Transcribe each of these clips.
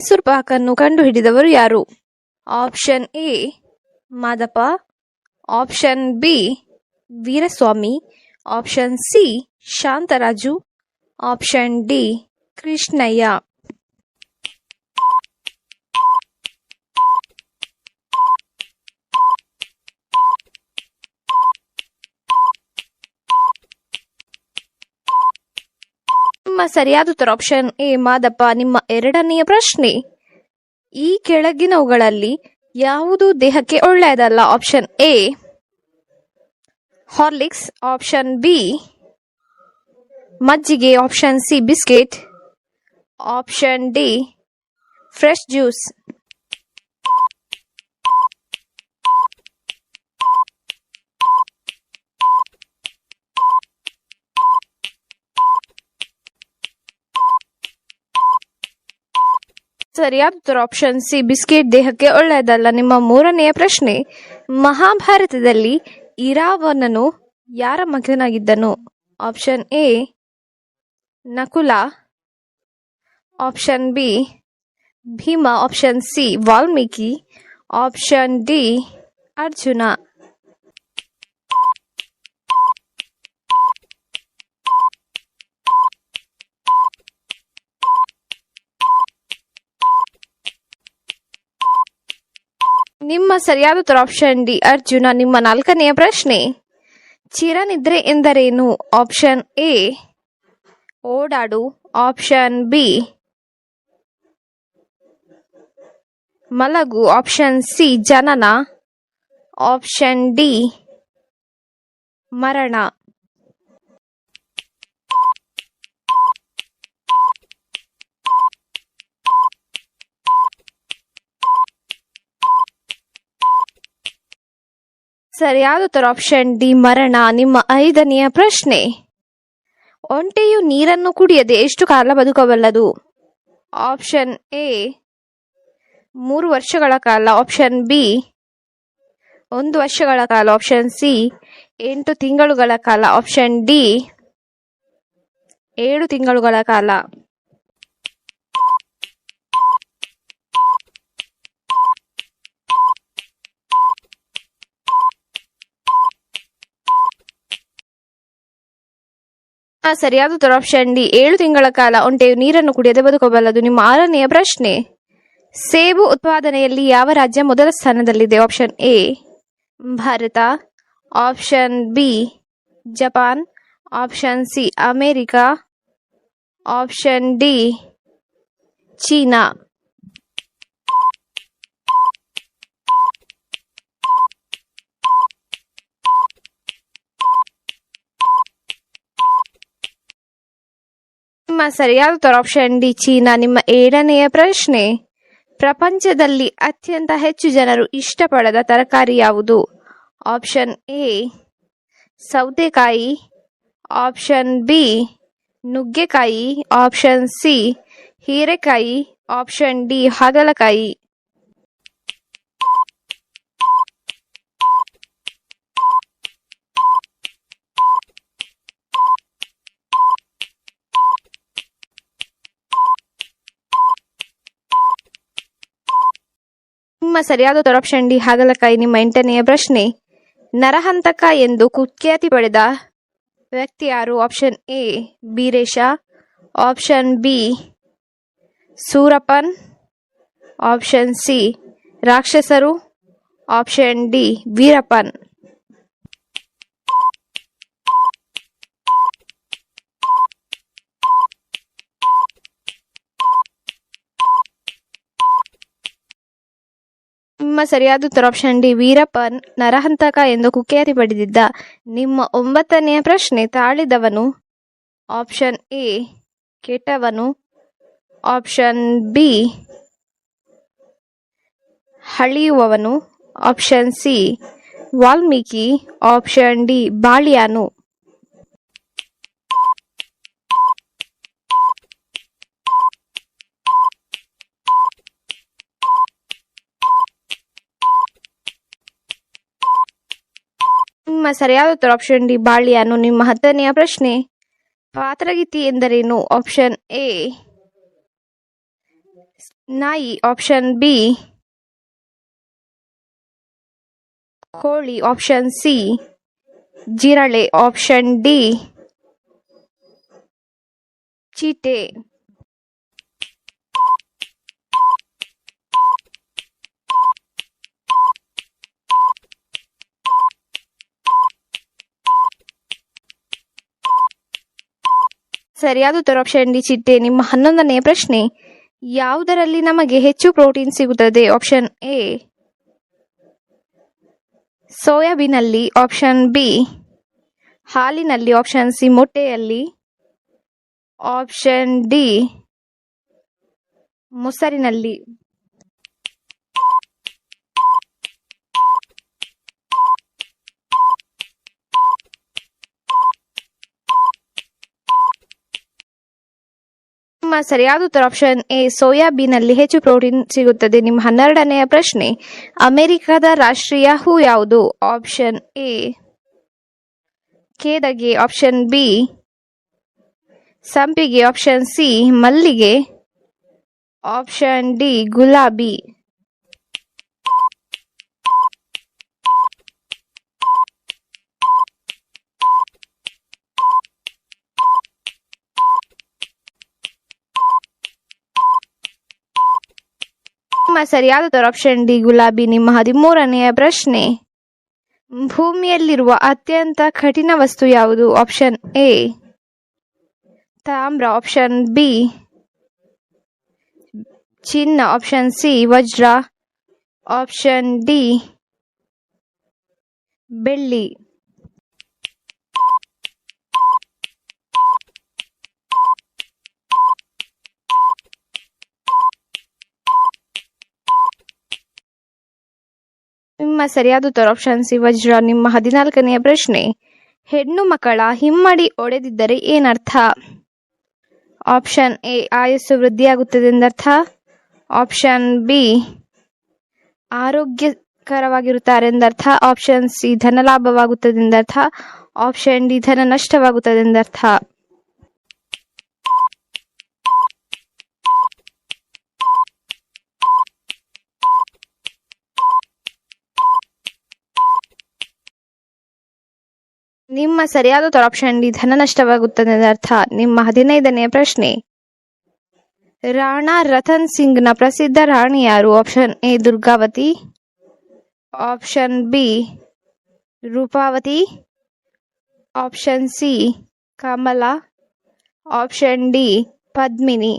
ಮೈಸೂರು ಪಾಕನ್ನು ಕಂಡುಹಿಡಿದವರು ಯಾರು? Option A Madappa, option B Veeraswamy, option C Shantharaju, option D Krishnaiah. ನಿಮ್ಮ ಸರಿಯಾದ ಉತ್ತರ ಆಪ್ಷನ್ ಎ ಮಾದಪ್ಪ. ನಿಮ್ಮ ಎರಡನೆಯ ಪ್ರಶ್ನೆ, ಈ ಕೆಳಗಿನವುಗಳಲ್ಲಿ ಯಾವುದು ದೇಹಕ್ಕೆ ಒಳ್ಳೆಯದಲ್ಲ? Option A Horlicks, option B ಮಜ್ಜಿಗೆ, option C biscuit, option D fresh juice. ಸರಿಯಾದ ಉತ್ತರ ಆಪ್ಷನ್ ಸಿ ಬಿಸ್ಕೆಟ್ ದೇಹಕ್ಕೆ ಒಳ್ಳೆಯದಲ್ಲ. ನಿಮ್ಮ ಮೂರನೆಯ ಪ್ರಶ್ನೆ, ಮಹಾಭಾರತದಲ್ಲಿ ಇರಾವಣನು ಯಾರ ಮಗನಾಗಿದ್ದನು? Option A Nakula, option B Bhima, option C Valmiki, option D Arjuna. ನಿಮ್ಮ ಸರಿಯಾದ ಉತ್ತರ ಆಪ್ಷನ್ ಡಿ ಅರ್ಜುನ. ನಿಮ್ಮ ನಾಲ್ಕನೆಯ ಪ್ರಶ್ನೆ, ಚಿರನಿದ್ರೆ ಎಂದರೇನು? ಆಪ್ಷನ್ ಎ ಓಡಾಡು, ಆಪ್ಷನ್ ಬಿ ಮಲಗು, ಆಪ್ಷನ್ ಸಿ ಜನನ, ಆಪ್ಷನ್ ಡಿ ಮರಣ. ಸರಿಯಾದ ಉತ್ತರ ಆಪ್ಷನ್ ಡಿ ಮರಣ. ನಿಮ್ಮ ಐದನೆಯ ಪ್ರಶ್ನೆ, ಒಂಟೆಯು ನೀರನ್ನು ಕುಡಿಯದೆ ಎಷ್ಟು ಕಾಲ ಬದುಕಬಲ್ಲದು? ಆಪ್ಷನ್ ಎ 3 ವರ್ಷಗಳ ಕಾಲ, ಆಪ್ಷನ್ ಬಿ 1 ವರ್ಷಗಳ ಕಾಲ, ಆಪ್ಷನ್ ಸಿ 8 ತಿಂಗಳುಗಳ ಕಾಲ, ಆಪ್ಷನ್ ಡಿ 7 ತಿಂಗಳುಗಳ ಕಾಲ. ಸರಿಯಾದ ಉತ್ತರ ಆಪ್ಷನ್ ಡಿ 7 ತಿಂಗಳ ಕಾಲ ಒಂಟೆಯು ನೀರನ್ನು ಕುಡಿಯದೆ ಬದುಕಬಲ್ಲದು. ನಿಮ್ಮ ಆರನೆಯ ಪ್ರಶ್ನೆ, ಸೇಬು ಉತ್ಪಾದನೆಯಲ್ಲಿ ಯಾವ ರಾಜ್ಯ ಮೊದಲ ಸ್ಥಾನದಲ್ಲಿದೆ? Option A Bharat, option B Japan, option C America, option D China. ನಿಮ್ಮ ಸರಿಯಾದ ಉತ್ತರ ಆಪ್ಷನ್ ಡಿ ಚೀನಾ. ನಿಮ್ಮ ಏಳನೆಯ ಪ್ರಶ್ನೆ, ಪ್ರಪಂಚದಲ್ಲಿ ಅತ್ಯಂತ ಹೆಚ್ಚು ಜನರು ಇಷ್ಟಪಡದ ತರಕಾರಿ ಯಾವುದು? ಆಪ್ಷನ್ ಎ ಸೌತೆಕಾಯಿ, ಆಪ್ಷನ್ ಬಿ ನುಗ್ಗೆಕಾಯಿ, ಆಪ್ಷನ್ ಸಿ ಹೀರೆಕಾಯಿ, ಆಪ್ಷನ್ ಡಿ ಹಾಗಲಕಾಯಿ. ನಿಮ್ಮ ಸರಿಯಾದ ಉತ್ತರ ಆಪ್ಷನ್ ಡಿ ಹಾಗಲಕಾಯಿ. ನಿಮ್ಮ ಎಂಟನೆಯ ಪ್ರಶ್ನೆ, ನರಹಂತಕ ಎಂದು ಕುಖ್ಯಾತಿ ಪಡೆದ ವ್ಯಕ್ತಿ ಯಾರು? Option A Beeresha, option B Surapan, option C ರಾಕ್ಷಸರು, ಆಪ್ಷನ್ ಡಿ ವೀರಪ್ಪನ್. ನಿಮ್ಮ ಸರಿಯಾದ ಉತ್ತರ ಆಪ್ಷನ್ ಡಿ ವೀರಪ್ಪನ್ ನರಹಂತಕ ಎಂದು ಕುಖ್ಯಾತಿ ಪಡೆದಿದ್ದ. ನಿಮ್ಮ 9ನೆಯ ಪ್ರಶ್ನೆ, ತಾಳಿದವನು? ಆಪ್ಷನ್ ಎ ಕೆಟ್ಟವನು, ಆಪ್ಷನ್ ಬಿ ಹಳಿಯುವವನು, option C Valmiki, option D ಬಾಳಿಯಾನು. ನಿಮ್ಮ ಸರಿಯಾದ ಉತ್ತರ ಆಪ್ಷನ್ ಡಿ ಬಾಳಿಯಾನು. ನಿಮ್ಮ 10ನೆಯ ಪ್ರಶ್ನೆ, ಪಾತ್ರಗೀತಿ ಎಂದರೇನು? ಆಪ್ಷನ್ ಎ ನಾಯಿ ಆಪ್ಷನ್ ಬಿ. ಕೋಳಿ ಆಪ್ಷನ್ ಸಿ. ಜಿರಳೆ ಆಪ್ಷನ್ ಡಿ. ಚೀತೆ. ಸರಿಯಾದ ಉತ್ತರ ಆಪ್ಷನ್ ಡಿ ಚಿಟ್ಟೆ. ನಿಮ್ಮ 11ನೆಯ ಪ್ರಶ್ನೆ, ಯಾವುದರಲ್ಲಿ ನಮಗೆ ಹೆಚ್ಚು ಪ್ರೋಟೀನ್ ಸಿಗುತ್ತದೆ? ಆಪ್ಷನ್ ಎ ಸೋಯಾಬೀನಲ್ಲಿ, ಆಪ್ಷನ್ ಬಿ ಹಾಲಿನಲ್ಲಿ, ಆಪ್ಷನ್ ಸಿ ಮೊಟ್ಟೆಯಲ್ಲಿ, ಆಪ್ಷನ್ ಡಿ ಮೊಸರಿನಲ್ಲಿ. ನಿಮ್ಮ ಸರಿಯಾದ ಉತ್ತರ ಆಪ್ಷನ್ ಎ ಸೋಯಾಬೀನಲ್ಲಿ ಹೆಚ್ಚು ಪ್ರೋಟೀನ್ ಸಿಗುತ್ತದೆ. ನಿಮ್ಮ 12ನೆಯ ಪ್ರಶ್ನೆ, ಅಮೆರಿಕದ ರಾಷ್ಟ್ರೀಯ ಹೂ ಯಾವುದು? ಆಪ್ಷನ್ ಎ ಕೇದಗೆ, ಆಪ್ಷನ್ ಬಿ ಸಂಪಿಗೆ, ಆಪ್ಷನ್ ಸಿ ಮಲ್ಲಿಗೆ, ಆಪ್ಷನ್ ಡಿ ಗುಲಾಬಿ. ನಿಮ್ಮ ಸರಿಯಾದ ಉತ್ತರ ಆಪ್ಷನ್ ಡಿ ಗುಲಾಬಿ. ನಿಮ್ಮ 13ನೆಯ ಪ್ರಶ್ನೆ, ಭೂಮಿಯಲ್ಲಿರುವ ಅತ್ಯಂತ ಕಠಿಣ ವಸ್ತು ಯಾವುದು? ಆಪ್ಷನ್ ಎ ತಾಮ್ರ, ಆಪ್ಷನ್ ಬಿ ಚಿನ್ನ, ಆಪ್ಷನ್ ಸಿ ವಜ್ರ, ಆಪ್ಷನ್ ಡಿ ಬೆಳ್ಳಿ. ನಿಮ್ಮ ಸರಿಯಾದ ಉತ್ತರ ಆಪ್ಷನ್ ಸಿ ವಜ್ರ. ನಿಮ್ಮ 14ನೆಯ ಪ್ರಶ್ನೆ, ಹೆಣ್ಣು ಮಕ್ಕಳ ಹಿಮ್ಮಡಿ ಒಡೆದಿದ್ದರೆ ಏನರ್ಥ? ಆಪ್ಷನ್ ಎ ಆಯಸ್ಸು ವೃದ್ಧಿಯಾಗುತ್ತದೆ ಎಂದರ್ಥ, ಆಪ್ಷನ್ ಬಿ ಆರೋಗ್ಯಕರವಾಗಿರುತ್ತಾರೆ ಎಂದರ್ಥ, ಆಪ್ಷನ್ ಸಿ ಧನ ಲಾಭವಾಗುತ್ತದೆ ಎಂದರ್ಥ, ಆಪ್ಷನ್ ಡಿ ಧನ ನಷ್ಟವಾಗುತ್ತದೆ ಎಂದರ್ಥ. ನಿಮ್ಮ ಸರಿಯಾದ ಉತ್ತರ ಆಪ್ಷನ್ ಡಿ ಧನ ನಷ್ಟವಾಗುತ್ತದೆ ಎಂದರ್ಥ. ನಿಮ್ಮ 15ನೆಯ ಪ್ರಶ್ನೆ, ರಾಣಾ ರತನ್ ಸಿಂಗ್ನ ಪ್ರಸಿದ್ಧ ರಾಣಿ ಯಾರು? Option A Durgavati, option B Rupavati, option C Kamala, option D Padmini.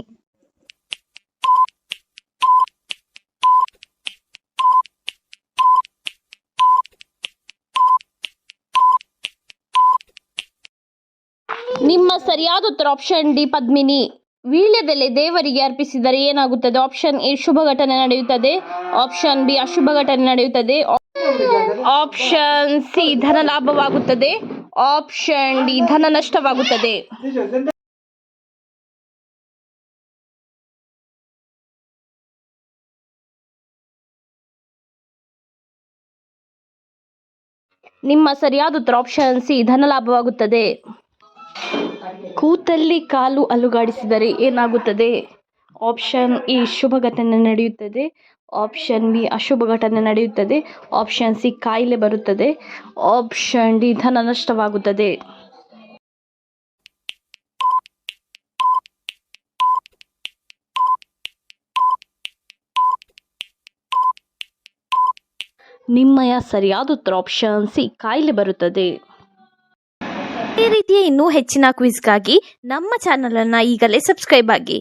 ನಿಮ್ಮ ಸರಿಯಾದ ಉತ್ತರ ಆಪ್ಷನ್ ಡಿ ಪದ್ಮಿನಿ. ವೀಳ್ಯದೆಲೆ ದೇವರಿಗೆ ಅರ್ಪಿಸಿದರೆ ಏನಾಗುತ್ತದೆ? ಆಪ್ಷನ್ ಎ ಶುಭ ಘಟನೆ ನಡೆಯುತ್ತದೆ, ಆಪ್ಷನ್ ಬಿ ಅಶುಭ ಘಟನೆ ನಡೆಯುತ್ತದೆ, ಆಪ್ಷನ್ ಸಿ ಧನ ಲಾಭವಾಗುತ್ತದೆ, ಆಪ್ಷನ್ ಡಿ ಧನ ನಷ್ಟವಾಗುತ್ತದೆ. ನಿಮ್ಮ ಸರಿಯಾದ ಉತ್ತರ ಆಪ್ಷನ್ ಸಿ ಧನ ಲಾಭವಾಗುತ್ತದೆ. ಕೂತಲ್ಲಿ ಕಾಲು ಅಲುಗಾಡಿಸಿದರೆ ಏನಾಗುತ್ತದೆ? ಆಪ್ಷನ್ ಎ ಶುಭ ಘಟನೆ ನಡೆಯುತ್ತದೆ, ಆಪ್ಷನ್ ಬಿ ಅಶುಭ ಘಟನೆ ನಡೆಯುತ್ತದೆ, ಆಪ್ಷನ್ ಸಿ ಕಾಯಿಲೆ ಬರುತ್ತದೆ, ಆಪ್ಷನ್ ಡಿ ಧನ ನಷ್ಟವಾಗುತ್ತದೆ. ನಿಮ್ಮಯ ಸರಿಯಾದ ಉತ್ತರ ಆಪ್ಷನ್ ಸಿ ಕಾಯಿಲೆ ಬರುತ್ತದೆ. ಈ ರೀತಿಯ ಇನ್ನೂ ಹೆಚ್ಚಿನ ಕ್ವಿಜ್ಗಾಗಿ ನಮ್ಮ ಚಾನಲ್ ಅನ್ನು ಈಗಲೇ ಸಬ್ಸ್ಕ್ರೈಬ್ ಆಗಿ.